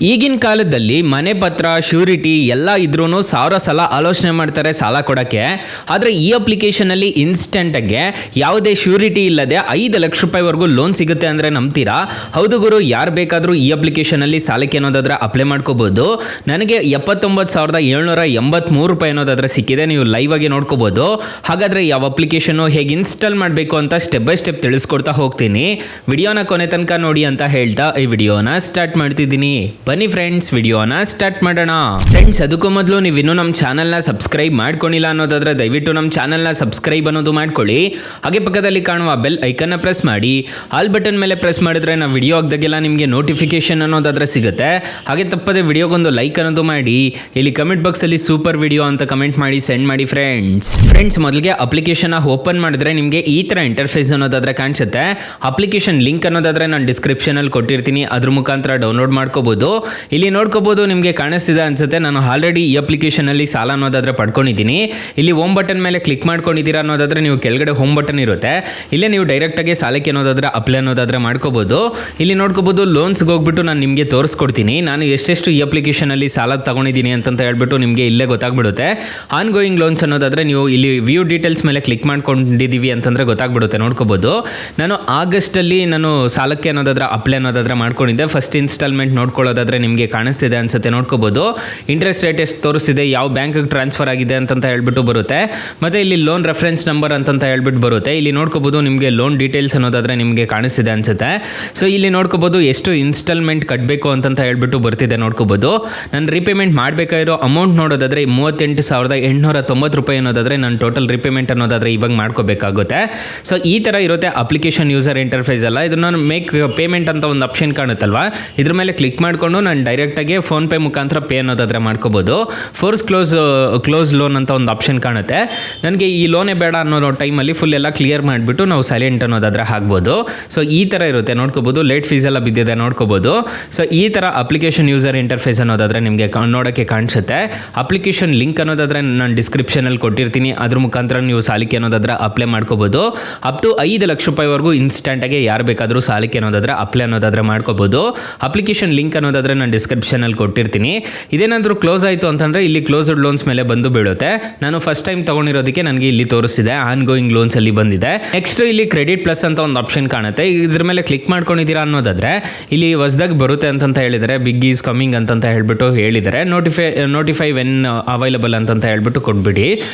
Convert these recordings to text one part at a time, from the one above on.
ಈಗಿನ ಕಾಲದಲ್ಲಿ ಮನೆ ಪತ್ರ ಶ್ಯೂರಿಟಿ ಎಲ್ಲ ಇದ್ರೂ ಸಾವಿರ ಸಲ ಆಲೋಚನೆ ಮಾಡ್ತಾರೆ ಸಾಲ ಕೊಡೋಕ್ಕೆ. ಆದರೆ ಈ ಅಪ್ಲಿಕೇಶನಲ್ಲಿ ಇನ್ಸ್ಟೆಂಟಾಗೆ ಯಾವುದೇ ಶ್ಯೂರಿಟಿ ಇಲ್ಲದೆ 5 ಲಕ್ಷ ರೂಪಾಯಿವರೆಗೂ ಲೋನ್ ಸಿಗುತ್ತೆ ಅಂದರೆ ನಂಬ್ತೀರಾ? ಹೌದು ಗುರು, ಯಾರು ಬೇಕಾದರೂ ಈ ಅಪ್ಲಿಕೇಶನಲ್ಲಿ ಸಾಲಕ್ಕೆ ಅನ್ನೋದಾದ್ರೆ ಅಪ್ಲೈ ಮಾಡ್ಕೋಬೋದು. ನನಗೆ 79,783 ರೂಪಾಯಿ ಅನ್ನೋದಾದ್ರೆ ಸಿಕ್ಕಿದೆ. ನೀವು ಲೈವ್ ಆಗಿ ನೋಡ್ಕೋಬೋದು. ಹಾಗಾದರೆ ಯಾವ ಅಪ್ಲಿಕೇಶನ್ನು ಹೇಗೆ ಇನ್ಸ್ಟಾಲ್ ಮಾಡಬೇಕು ಅಂತ ಸ್ಟೆಪ್ ಬೈ ಸ್ಟೆಪ್ ತಿಳಿಸ್ಕೊಡ್ತಾ ಹೋಗ್ತೀನಿ. ವಿಡಿಯೋನ ಕೊನೆ ತನಕ ನೋಡಿ ಅಂತ ಹೇಳ್ತಾ ಈ ವಿಡಿಯೋನ ಸ್ಟಾರ್ಟ್ ಮಾಡ್ತಿದ್ದೀನಿ. ಬನ್ನಿ ಫ್ರೆಂಡ್ಸ್, ವಿಡಿಯೋನ ಸ್ಟಾರ್ಟ್ ಮಾಡೋಣ. ಫ್ರೆಂಡ್ಸ್, ಅದಕ್ಕೂ ಮೊದಲು ನೀವು ಇನ್ನೂ ನಮ್ಮ ಚಾನಲ್ನ ಸಬ್ಸ್ಕ್ರೈಬ್ ಮಾಡ್ಕೊಂಡಿಲ್ಲ ಅನ್ನೋದಾದ್ರೆ ದಯವಿಟ್ಟು ನಮ್ಮ ಚಾನಲ್ನ ಸಬ್ಸ್ಕ್ರೈಬ್ ಅನ್ನೋದು ಮಾಡ್ಕೊಳ್ಳಿ. ಹಾಗೆ ಪಕ್ಕದಲ್ಲಿ ಕಾಣುವ ಬೆಲ್ ಐಕನ್ನ ಪ್ರೆಸ್ ಮಾಡಿ. ಆಲ್ ಬಟನ್ ಮೇಲೆ ಪ್ರೆಸ್ ಮಾಡಿದ್ರೆ ನಾವು ವಿಡಿಯೋ ಹಾಕಿದಾಗೆಲ್ಲ ನಿಮಗೆ ನೋಟಿಫಿಕೇಶನ್ ಅನ್ನೋದಾದ್ರೆ ಸಿಗುತ್ತೆ. ಹಾಗೆ ತಪ್ಪದೆ ವಿಡಿಯೋಗೊಂದು ಲೈಕ್ ಅನ್ನೋದು ಮಾಡಿ. ಇಲ್ಲಿ ಕಮೆಂಟ್ ಬಾಕ್ಸಲ್ಲಿ ಸೂಪರ್ ವಿಡಿಯೋ ಅಂತ ಕಮೆಂಟ್ ಮಾಡಿ ಸೆಂಡ್ ಮಾಡಿ ಫ್ರೆಂಡ್ಸ್. ಮೊದಲಿಗೆ ಅಪ್ಲಿಕೇಶನ್ ಓಪನ್ ಮಾಡಿದ್ರೆ ನಿಮಗೆ ಈ ಥರ ಇಂಟರ್ಫೇಸ್ ಅನ್ನೋದಾದ್ರೆ ಕಾಣಿಸುತ್ತೆ. ಅಪ್ಲಿಕೇಶನ್ ಲಿಂಕ್ ಅನ್ನೋದಾದ್ರೆ ನಾನು ಡಿಸ್ಕ್ರಿಪ್ಷನಲ್ಲಿ ಕೊಟ್ಟಿರ್ತೀನಿ, ಅದ್ರ ಮುಖಾಂತರ ಡೌನ್ಲೋಡ್ ಮಾಡ್ಕೋಬೋದು. ಇಲ್ಲಿ ನೋಡ್ಕೋಬಹುದು, ನಿಮಗೆ ಕಾಣಿಸ್ತಿದೆ ಅನ್ಸುತ್ತೆ. ನಾನು ಆಲ್ರೆಡಿ ಈ ಅಪ್ಲಿಕೇಶನ್ ಅಲ್ಲಿ ಸಾಲ ಅನ್ನೋದಾದ್ರೆ ಪಡ್ಕೊಂಡಿದ್ದೀನಿ. ಇಲ್ಲಿ ಹೋಮ್ ಬಟನ್ ಮೇಲೆ ಕ್ಲಿಕ್ ಮಾಡ್ಕೊಂಡಿದ್ದೀರಾ ಅನ್ನೋದಾದ್ರೆ ನೀವು ಕೆಳಗಡೆ ಹೋಮ್ ಬಟನ್ ಇರುತ್ತೆ. ಇಲ್ಲೇ ನೀವು ಡೈರೆಕ್ಟ್ ಆಗಿ ಸಾಲಕ್ಕೆ ಅನ್ನೋದಾದ್ರೆ ಅಪ್ಲೈ ಅನ್ನೋದಾದ್ರೆ ಮಾಡ್ಕೋಬಹುದು. ಇಲ್ಲಿ ನೋಡ್ಕೋಬಹುದು, ಲೋನ್ಸ್ಗೆ ಹೋಗ್ಬಿಟ್ಟು ನಾನು ನಿಮಗೆ ತೋರಿಸ್ಕೊಡ್ತೀನಿ. ನಾನು ಎಷ್ಟೆಷ್ಟು ಈ ಅಪ್ಲಿಕೇಶನ್ ಅಲ್ಲಿ ಸಾಲ ತಗೊಂಡಿದ್ದೀನಿ ಅಂತ ಹೇಳ್ಬಿಟ್ಟು ನಿಮಗೆ ಇಲ್ಲೇ ಗೊತ್ತಾಗ್ಬಿಡುತ್ತೆ. ಆನ್ ಗೋಯಿಂಗ್ ಲೋನ್ಸ್ ಅನ್ನೋದಾದ್ರೆ ನೀವು ಇಲ್ಲಿ ವ್ಯೂ ಡೀಟೇಲ್ಸ್ ಮೇಲೆ ಕ್ಲಿಕ್ ಮಾಡ್ಕೊಂಡಿದ್ದೀವಿ ಅಂತಂದ್ರೆ ಗೊತ್ತಾಗ್ಬಿಡುತ್ತೆ. ನೋಡ್ಕೋಬಹುದು, ನಾನು ಆಗಸ್ಟ್ ಅಲ್ಲಿ ನಾನು ಸಾಲಕ್ಕೆ ಅನ್ನೋದಾದ್ರೆ ಅಪ್ಲೈ ಅನ್ನೋದಾದ್ರೆ ಮಾಡ್ಕೊಂಡಿದ್ದೆ. ಫಸ್ಟ್ ಇನ್ಸ್ಟಾಲ್ಮೆಂಟ್ ನೋಡ್ಕೊಳ್ಳೋದಾದ್ರೆ ನಿಮಗೆ ಕಾಣಿಸ್ತಿದೆ ಅನ್ಸುತ್ತೆ. ನೋಡ್ಕೋಬಹುದು, ಇಂಟ್ರೆಸ್ಟ್ ರೇಟ್ ಎಷ್ಟು ತೋರಿಸ್ತಿದೆ, ಯಾವ ಬ್ಯಾಂಕ್ಗೆ ಟ್ರಾನ್ಸ್ಫರ್ ಆಗಿದೆ ಅಂತ ಹೇಳ್ಬಿಟ್ಟು ಬರುತ್ತೆ. ಮತ್ತೆ ಇಲ್ಲಿ ಲೋನ್ ರೆಫರೆನ್ಸ್ ನಂಬರ್ ಅಂತ ಹೇಳ್ಬಿಟ್ಟು ಬರುತ್ತೆ. ಇಲ್ಲಿ ನೋಡ್ಕೋಬಹುದು, ನಿಮಗೆ ಲೋನ್ ಡೀಟೇಲ್ಸ್ ಅನ್ನೋದಾದ್ರೆ ನಿಮಗೆ ಕಾಣಿಸ್ತಿದೆ ಅನ್ಸುತ್ತೆ. ಸೊ ಇಲ್ಲಿ ನೋಡ್ಕೋಬಹುದು ಎಷ್ಟು ಇನ್ಸ್ಟಾಲ್ಮೆಂಟ್ ಕಟ್ಟಬೇಕು ಅಂತ ಹೇಳ್ಬಿಟ್ಟು ಬರ್ತಿದೆ. ನೋಡ್ಕೋಬಹುದು, ನಾನು ರಿಪೇಮೆಂಟ್ ಮಾಡಬೇಕಾಗಿರೋ ಅಮೌಂಟ್ ನೋಡೋದಾದ್ರೆ 38,890 ರೂಪಾಯಿ ಅನ್ನೋದಾದ್ರೆ ನಾನು ಟೋಟಲ್ ರಿಪೇಮೆಂಟ್ ಅನ್ನೋದಾದ್ರೆ ಇವಾಗ ಮಾಡ್ಕೋಬೇಕಾಗುತ್ತೆ. ಸೊ ಈ ತರ ಇರುತ್ತೆ ಅಪ್ಲಿಕೇಶನ್ ಯೂಸರ್ ಇಂಟರ್ಫೇಸ್ ಎಲ್ಲ. ಇದನ್ನ ಮೇಕ್ ಪೇಮೆಂಟ್ ಅಂತ ಒಂದು ಆಪ್ಷನ್ ಕಾಣುತ್ತಲ್ವಾ, ಇದ್ರ ಮೇಲೆ ಕ್ಲಿಕ್ ಮಾಡ್ಕೊಂಡು ನಾನು ಡೈರೆಕ್ಟಾಗಿ ಫೋನ್ಪೇ ಮುಖಾಂತರ ಪೇ ಅನ್ನೋದಾದ್ರೆ ಮಾಡ್ಕೋಬೋದು. ಫೋರ್ಸ್ ಕ್ಲೋಸ್ ಲೋನ್ ಅಂತ ಒಂದು ಆಪ್ಷನ್ ಕಾಣುತ್ತೆ. ನನಗೆ ಈ ಲೋನೇ ಬೇಡ ಅನ್ನೋ ಟೈಮಲ್ಲಿ ಫುಲ್ ಎಲ್ಲ ಕ್ಲಿಯರ್ ಮಾಡಿಬಿಟ್ಟು ನಾವು ಸೈಲೆಂಟ್ ಅನ್ನೋದಾದ್ರೆ ಆಗ್ಬೋದು. ಸೊ ಈ ಥರ ಇರುತ್ತೆ. ನೋಡ್ಕೋಬೋದು, ಲೇಟ್ ಫೀಸ್ ಎಲ್ಲ ಬಿದ್ದಿದೆ ನೋಡ್ಕೋಬೋದು. ಸೊ ಈ ಥರ ಅಪ್ಲಿಕೇಶನ್ ಯೂಸರ್ ಇಂಟರ್ಫೇಸ್ ಅನ್ನೋದಾದ್ರೆ ನಿಮಗೆ ನೋಡೋಕ್ಕೆ ಕಾಣಿಸುತ್ತೆ. ಅಪ್ಲಿಕೇಶನ್ ಲಿಂಕ್ ಅನ್ನೋದಾದ್ರೆ ನಾನು ಡಿಸ್ಕ್ರಿಪ್ಷನಲ್ಲಿ ಕೊಟ್ಟಿರ್ತೀನಿ, ಅದ್ರ ಮುಖಾಂತರ ನೀವು ಸಾಲಕ್ಕೆ ಅನ್ನೋದಾದ್ರೆ ಅಪ್ಲೈ ಮಾಡ್ಕೋಬೋದು. ಅಪ್ ಟು 5 ಲಕ್ಷ ರೂಪಾಯಿವರೆಗೂ ಇನ್ಸ್ಟೆಂಟಾಗಿ ಯಾರು ಬೇಕಾದರೂ ಸಾಲಕ್ಕೆ ಅನ್ನೋದಾದ್ರೆ ಅಪ್ಲೈ ಅನ್ನೋದಾದ್ರೆ ಮಾಡ್ಕೋಬೋದು. ಅಪ್ಲಿಕೇಶನ್ ಲಿಂಕ್ ಅನ್ನೋದಾದ್ರೆ ನಾನು ಡಿಸ್ಕ್ರಿಪ್ಷನಲ್ಲಿ ಕೊಟ್ಟಿರ್ತೀನಿ. ಇದೇನಾದರೂ ಕ್ಲೋಸ್ ಆಯಿತು ಅಂತಂದರೆ ಇಲ್ಲಿ ಕ್ಲೋಸ್ಡ್ ಲೋನ್ಸ್ ಮೇಲೆ ಬಂದು ಬೀಳುತ್ತೆ. ನಾನು ಫಸ್ಟ್ ಟೈಮ್ ತೊಗೊಂಡಿರೋದಕ್ಕೆ ನನಗೆ ಇಲ್ಲಿ ತೋರಿಸಿದೆ, ಆನ್ ಗೋಯಿಂಗ್ ಲೋನ್ಸ್ ಅಲ್ಲಿ ಬಂದಿದೆ. ನೆಕ್ಸ್ಟ್ ಇಲ್ಲಿ ಕ್ರೆಡಿಟ್ ಪ್ಲಸ್ ಅಂತ ಒಂದು ಆಪ್ಷನ್ ಕಾಣುತ್ತೆ. ಇದ್ರ ಮೇಲೆ ಕ್ಲಿಕ್ ಮಾಡ್ಕೊಂಡಿದ್ದೀರಾ ಅನ್ನೋದಾದ್ರೆ ಇಲ್ಲಿ ಹೊಸದಾಗಿ ಬರುತ್ತೆ ಅಂತ ಹೇಳಿದರೆ, ಬಿಗ್ ಈಸ್ ಕಮಿಂಗ್ ಅಂತ ಹೇಳ್ಬಿಟ್ಟು ಹೇಳಿದರೆ, ನೋಟಿಫೈ ವೆನ್ ಅವೈಲಬಲ್ ಅಂತ ಹೇಳ್ಬಿಟ್ಟು ಕೊಟ್ಬಿಡಿ.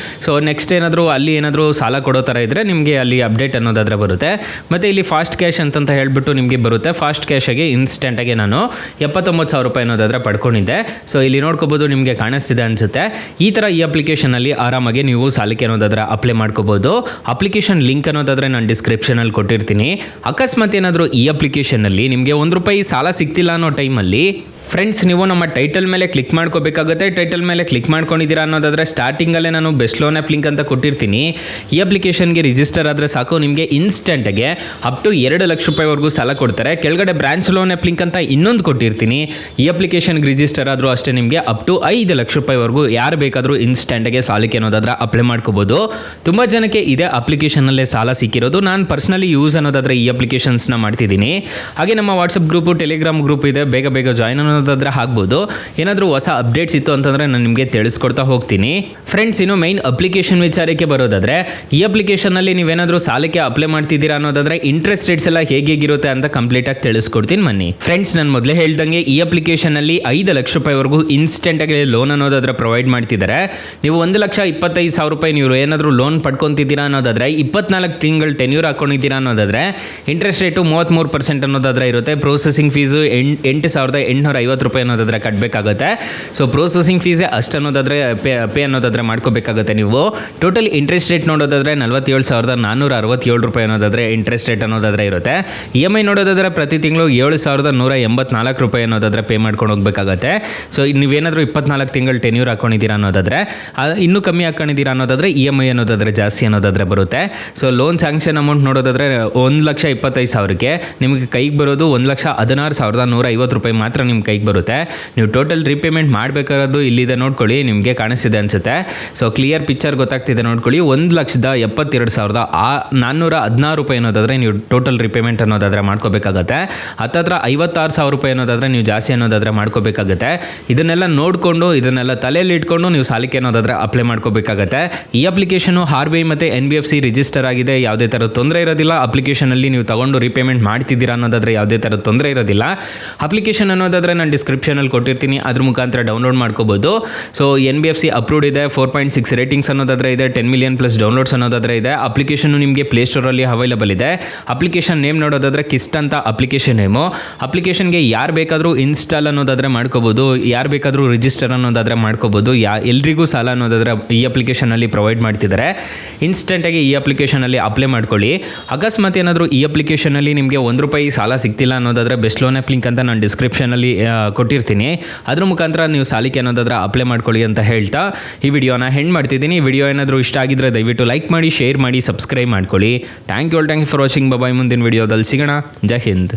ಸೊ ನೆಕ್ಸ್ಟ್ ಅಲ್ಲಿ ಏನಾದರೂ ಸಾಲ ಕೊಡೋ ಥರ ಇದ್ದರೆ ನಿಮಗೆ ಅಲ್ಲಿ ಅಪ್ಡೇಟ್ ಅನ್ನೋದಾದ್ರೆ ಬರುತ್ತೆ. ಮತ್ತು ಇಲ್ಲಿ ಫಾಸ್ಟ್ ಕ್ಯಾಶ್ ಅಂತ ಹೇಳ್ಬಿಟ್ಟು ನಿಮಗೆ ಬರುತ್ತೆ. ಫಾಸ್ಟ್ ಕ್ಯಾಶಾಗಿ ಇನ್ಸ್ಟೆಂಟಾಗಿ ನಾನು 79,000 ರೂಪಾಯಿ ಅನ್ನೋದಾದ್ರೆ ಪಡ್ಕೊಂಡಿದ್ದೆ. ಸೊ ಇಲ್ಲಿ ನೋಡ್ಕೋಬೋದು, ನಿಮಗೆ ಕಾಣಿಸ್ತಿದೆ ಅನ್ಸುತ್ತೆ. ಈ ಥರ ಈ ಅಪ್ಲಿಕೇಶನಲ್ಲಿ ಆರಾಮಾಗಿ ನೀವು ಸಾಲಕ್ಕೆ ಅನ್ನೋದಾದ್ರೆ ಅಪ್ಲೈ ಮಾಡ್ಕೋಬೋದು. ಅಪ್ಲಿಕೇಶನ್ ಲಿಂಕ್ ಅನ್ನೋದಾದ್ರೆ ನಾನು ಡಿಸ್ಕ್ರಿಪ್ಷನಲ್ಲಿ ಕೊಟ್ಟಿರ್ತೀನಿ. ಅಕಸ್ಮಾತ್ ಏನಾದರೂ ಈ ಅಪ್ಲಿಕೇಶನಲ್ಲಿ ನಿಮಗೆ ₹1 ಸಾಲ ಸಿಗ್ತಿಲ್ಲ ಅನ್ನೋ ಟೈಮಲ್ಲಿ ಫ್ರೆಂಡ್ಸ್, ನೀವು ನಮ್ಮ ಟೈಟಲ್ ಮೇಲೆ ಕ್ಲಿಕ್ ಮಾಡ್ಕೋಬೇಕಾಗುತ್ತೆ. ಟೈಟಲ್ ಮೇಲೆ ಕ್ಲಿಕ್ ಮಾಡ್ಕೊಂಡಿದ್ದೀರಾ ಅನ್ನೋದಾದ್ರೆ ಸ್ಟಾರ್ಟಿಂಗಲ್ಲೇ ನಾನು ಬೆಸ್ಟ್ ಲೋನ್ ಆ್ಯಪ್ ಲಿಂಕ್ ಅಂತ ಕೊಟ್ಟಿರ್ತೀನಿ. ಈ ಅಪ್ಲಿಕೇಶನ್ಗೆ ರಿಜಿಸ್ಟರ್ ಆದರೆ ಸಾಕು, ನಿಮಗೆ ಇನ್ಸ್ಟೆಂಟಾಗೆ ಅಪ್ ಟು 2 ಲಕ್ಷ ರೂಪಾಯಿವರೆಗೂ ಸಾಲ ಕೊಡ್ತಾರೆ. ಕೆಳಗಡೆ ಬ್ರಾಂಚ್ ಲೋನ್ ಆ್ಯಪ್ ಲಿಂಕ್ ಅಂತ ಇನ್ನೊಂದು ಕೊಟ್ಟಿರ್ತೀನಿ. ಈ ಅಪ್ಲಿಕೇಶನ್ಗೆ ರಿಜಿಸ್ಟರ್ ಆದರೂ ಅಷ್ಟೇ ನಿಮಗೆ ಅಪ್ ಟು 5 ಲಕ್ಷ ರೂಪಾಯಿವರೆಗೂ ಯಾರು ಬೇಕಾದರೂ ಇನ್ಸ್ಟೆಂಟಾಗೆ ಸಾಲಕ್ಕೆ ಅನ್ನೋದಾದ್ರೆ ಅಪ್ಲೈ ಮಾಡ್ಕೋಬೋದು. ತುಂಬ ಜನಕ್ಕೆ ಇದೇ ಅಪ್ಲಿಕೇಶನಲ್ಲೇ ಸಾಲ ಸಿಕ್ಕಿರೋದು. ನಾನು ಪರ್ಸ್ನಲಿ ಯೂಸ್ ಅನ್ನೋದಾದ್ರೆ ಈ ಅಪ್ಲಿಕೇಶನ್ಸ್ನ ಮಾಡ್ತಿದ್ದೀನಿ. ಹಾಗೆ ನಮ್ಮ ವಾಟ್ಸಪ್ ಗ್ರೂಪು, ಟೆಲಿಗ್ರಾಮ್ ಗ್ರೂಪ್ ಇದೆ, ಬೇಗ ಜಾಯ್ನ್ ಅನ್ನೋದಾದ್ರೆ ಆಗ್ಬೋದು. ಏನಾದರೂ ಹೊಸ ಅಪ್ಡೇಟ್ಸ್ ಇತ್ತು ಅಂತಂದರೆ ನಾನು ನಿಮಗೆ ತಿಳಿಸ್ಕೊಡ್ತಾ ಹೋಗ್ತೀನಿ. ಫ್ರೆಂಡ್ಸ್, ಇನ್ನು ಮೈನ್ ಅಪ್ಲಿಕೇಶನ್ ವಿಚಾರಕ್ಕೆ ಬರೋದಾದರೆ, ಈ ಅಪ್ಲಿಕೇಶನಲ್ಲಿ ನೀವೇನಾದರೂ ಸಾಲಕ್ಕೆ ಅಪ್ಲೈ ಮಾಡ್ತಿದ್ದೀರಾ ಅನ್ನೋದಾದ್ರೆ ಇಂಟ್ರೆಸ್ಟ್ ರೇಟ್ಸ್ ಎಲ್ಲ ಹೇಗಿರುತ್ತೆ ಅಂತ ಕಂಪ್ಲೀಟಾಗಿ ತಿಳಿಸ್ಕೊಡ್ತೀನಿ ಬನ್ನಿ. ಫ್ರೆಂಡ್ಸ್, ನಾನು ಮೊದಲೇ ಹೇಳ್ದಂಗೆ ಈ ಅಪ್ಲಿಕೇಶನಲ್ಲಿ 5 ಲಕ್ಷ ರೂಪಾಯಿವರೆಗೂ ಇನ್ಸ್ಟೆಂಟಾಗಿ ಲೋನ್ ಅನ್ನೋದಾದ್ರೆ ಪ್ರೊವೈಡ್ ಮಾಡ್ತಿದ್ದಾರೆ. ನೀವು 1,25,000 ರೂಪಾಯಿ ನೀವು ಏನಾದರೂ ಲೋನ್ ಪಡ್ಕೊತಿದ್ದೀರಾ ಅನ್ನೋದಾದ್ರೆ 24 ತಿಂಗಳು ಟೆನ್ಯೂರ್ ಹಾಕೊಂಡಿದ್ದೀರಾ ಅನ್ನೋದಾದ್ರೆ ಇಂಟ್ರೆಸ್ಟ್ ರೇಟು 33% ಅನ್ನೋದಾದ್ರೆ ಇರುತ್ತೆ. ಪ್ರೊಸೆಸಿಂಗ್ ಫೀಸು 8,850 ರೂಪಾಯಿ ಅನ್ನೋದಾದ್ರೆ ಕಟ್ಟಬೇಕಾಗುತ್ತೆ. ಸೊ ಪ್ರೊಸೆಸಿಂಗ್ ಫೀಸೇ ಅಷ್ಟು ಅನ್ನೋದಾದ್ರೆ ಪೇ ಅನ್ನೋದಾದ್ರೆ ಮಾಡ್ಕೋಬೇಕಾಗುತ್ತೆ. ನೀವು ಟೋಟಲ್ ಇಂಟ್ರೆಸ್ಟ್ ರೇಟ್ ನೋಡೋದಾದ್ರೆ 47,467 ರೂಪಾಯಿ ಅನ್ನೋದಾದ್ರೆ ಇಂಟ್ರೆಸ್ಟ್ ರೇಟ್ ಅನ್ನೋದಾದ್ರೆ ಇರುತ್ತೆ. EMI ನೋಡೋದಾದ್ರೆ ಪ್ರತಿ ತಿಂಗಳು 7,184 ರೂಪಾಯಿ ಅನ್ನೋದಾದ್ರೆ ಪೇ ಮಾಡ್ಕೊಂಡು ಹೋಗ್ಬೇಕಾಗುತ್ತೆ. ಸೊ ನೀವೇನಾದರೂ 24 ತಿಂಗಳು ಟೆನ್ಯೂರ್ ಹಾಕೊಂಡಿದ್ದೀರಾ ಅನ್ನೋದಾದ್ರೆ ಇನ್ನೂ ಕಮ್ಮಿ ಹಾಕೊಂಡಿದ್ದೀರಾ ಅನ್ನೋದಾದ್ರೆ EMI ಅನ್ನೋದಾದ್ರೆ ಜಾಸ್ತಿ ಅನ್ನೋದಾದ್ರೆ ಬರುತ್ತೆ. ಸೊ ಲೋನ್ ಸ್ಯಾಂಕ್ಷನ್ ಅಮೌಂಟ್ ನೋಡೋದಾದ್ರೆ 1,25,000ಕ್ಕೆ ನಿಮಗೆ ಕೈಗೆ ಬರೋದು 1,16,150 ರೂಪಾಯಿ ಮಾತ್ರ ನಿಮ್ಮ ಕೈಗೆ ಬರುತ್ತೆ. ನೀವು ಟೋಟಲ್ ರೀಪೇಮೆಂಟ್ ಮಾಡಬೇಕಾರೋದು ಇಲ್ಲಿದೆ ನೋಡ್ಕೊಳ್ಳಿ, ನಿಮಗೆ ಕಾಣಿಸ್ತಿದೆ ಅನಿಸುತ್ತೆ. ಸೊ ಕ್ಲಿಯರ್ ಪಿಕ್ಚರ್ ಗೊತ್ತಾಗ್ತಿದೆ ನೋಡ್ಕೊಳ್ಳಿ. 1,72,416 ರೂಪಾಯಿ ಅನ್ನೋದಾದರೆ ನೀವು ಟೋಟಲ್ ರೀಪೇಮೆಂಟ್ ಅನ್ನೋದಾದರೆ ಮಾಡ್ಕೋಬೇಕಾಗತ್ತೆ. ಹತ್ತತ್ರ 56,000 ರೂಪಾಯಿ ಅನ್ನೋದಾದರೆ ನೀವು ಜಾಸ್ತಿ ಅನ್ನೋದಾದರೆ ಮಾಡ್ಕೋಬೇಕಾಗತ್ತೆ. ಇದನ್ನೆಲ್ಲ ನೋಡಿಕೊಂಡು ಇದನ್ನೆಲ್ಲ ತಲೆಯಲ್ಲಿ ಇಟ್ಕೊಂಡು ನೀವು ಸಾಲಕ್ಕೆ ಅನ್ನೋದಾದರೆ ಅಪ್ಲೈ ಮಾಡ್ಕೋಬೇಕಾಗತ್ತೆ. ಈ ಅಪ್ಲಿಕೇಶನು RBI ಮತ್ತು NBFC ರಿಜಿಸ್ಟರ್ ಆಗಿದೆ. ಯಾವುದೇ ಥರದ ತೊಂದರೆ ಇರೋದಿಲ್ಲ. ಅಪ್ಲಿಕೇಶನಲ್ಲಿ ನೀವು ತಗೊಂಡು ರೀಪೇಮೆಂಟ್ ಮಾಡ್ತಿದ್ದೀರಾ ಅನ್ನೋದಾದರೆ ಯಾವುದೇ ಥರದ ತೊಂದರೆ ಇರೋದಿಲ್ಲ. ಅಪ್ಲಿಕೇಶನ್ ಅನ್ನೋದಾದರೆ ನಾನು ಡಿಸ್ಕ್ರಿಪ್ಷನಲ್ಲಿ ಕೊಟ್ಟಿರ್ತೀನಿ, ಅದ್ರ ಮುಖಾಂತರ ಡೌನ್ಲೋಡ್ ಮಾಡ್ಕೋಬೋದು. ಸೊ NBFC ಅಪ್ರೂವ್ಡ್ ಇದೆ, 4.6 ರೇಟಿಂಗ್ಸ್ ಅನ್ನೋದಾದರೆ ಇದೆ, 10 ಮಿಲಿಯನ್ ಪ್ಲಸ್ ಡೌನ್ಲೋಡ್ಸ್ ಅನ್ನೋದಾದರೆ ಇದೆ. ಅಪ್ಲಿಕೇಶನ್ ನಿಮಗೆ ಪ್ಲೇಸ್ಟೋರಲ್ಲಿ ಅವೈಲಬಲ್ ಇದೆ. ಅಪ್ಲಿಕೇಶನ್ ನೇಮ್ ನೋಡೋದಾದರೆ ಕಿಸ್ಟ್ ಅಂತ ಅಪ್ಲಿಕೇಶನ್ ನೇಮು. ಅಪ್ಲಿಕೇಶನ್ಗೆ ಯಾರು ಬೇಕಾದರೂ ಇನ್ಸ್ಟಾಲ್ ಅನ್ನೋದಾದರೆ ಮಾಡ್ಕೋಬೋದು, ಯಾರು ಬೇಕಾದರೂ ರಿಜಿಸ್ಟರ್ ಅನ್ನೋದಾದರೆ ಮಾಡ್ಕೋಬೋದು. ಎಲ್ರಿಗೂ ಸಾಲ ಅನ್ನೋದಾದರೆ ಈ ಅಪ್ಲಿಕೇಶನಲ್ಲಿ ಪ್ರೊವೈಡ್ ಮಾಡ್ತಿದ್ದಾರೆ. ಇನ್ಸ್ಟೆಂಟಾಗಿ ಈ ಅಪ್ಲಿಕೇಶನಲ್ಲಿ ಅಪ್ಲೈ ಮಾಡ್ಕೊಳ್ಳಿ. ಅಕಸ್ಮಾತ್ ಏನಾದರೂ ಈ ಅಪ್ಲಿಕೇಶನಲ್ಲಿ ನಿಮಗೆ ₹1 ಸಾಲ ಸಿಗ್ತಿಲ್ಲ ಅನ್ನೋದಾದರೆ ಬೆಸ್ಟ್ ಲೋನ್ ಆ್ಯಪ್ ಲಿಂಕ್ ಅಂತ ನಾನು ಡಿಸ್ಕ್ರಿಪ್ಷನಲ್ಲಿ ಕೊಟ್ಟಿರ್ತೀನಿ, ಅದ್ರ ಮುಖಾಂತರ ನೀವು ಸಾಲಕ್ಕೆ ಅನ್ನೋದಾದರೆ ಅಪ್ಲೈ ಮಾಡ್ಕೊಳ್ಳಿ ಅಂತ ಹೇಳ್ತಾ ಈ ವಿಡಿಯೋನ ಹೆಂಡ್ ಮಾಡ್ತಿದ್ದೀನಿ. ಈ ವಿಡಿಯೋ ಏನಾದರೂ ಇಷ್ಟ ಆಗಿದ್ರೆ ದಯವಿಟ್ಟು ಲೈಕ್ ಮಾಡಿ, ಶೇರ್ ಮಾಡಿ, ಸಬ್ಸ್ಕ್ರೈಬ್ ಮಾಡ್ಕೊಳ್ಳಿ. Thank you for watching. Bye. ಮುಂದಿನ ವಿಡಿಯೋದಲ್ಲಿ ಸಿಗೋಣ. ಜೈ ಹಿಂದ್.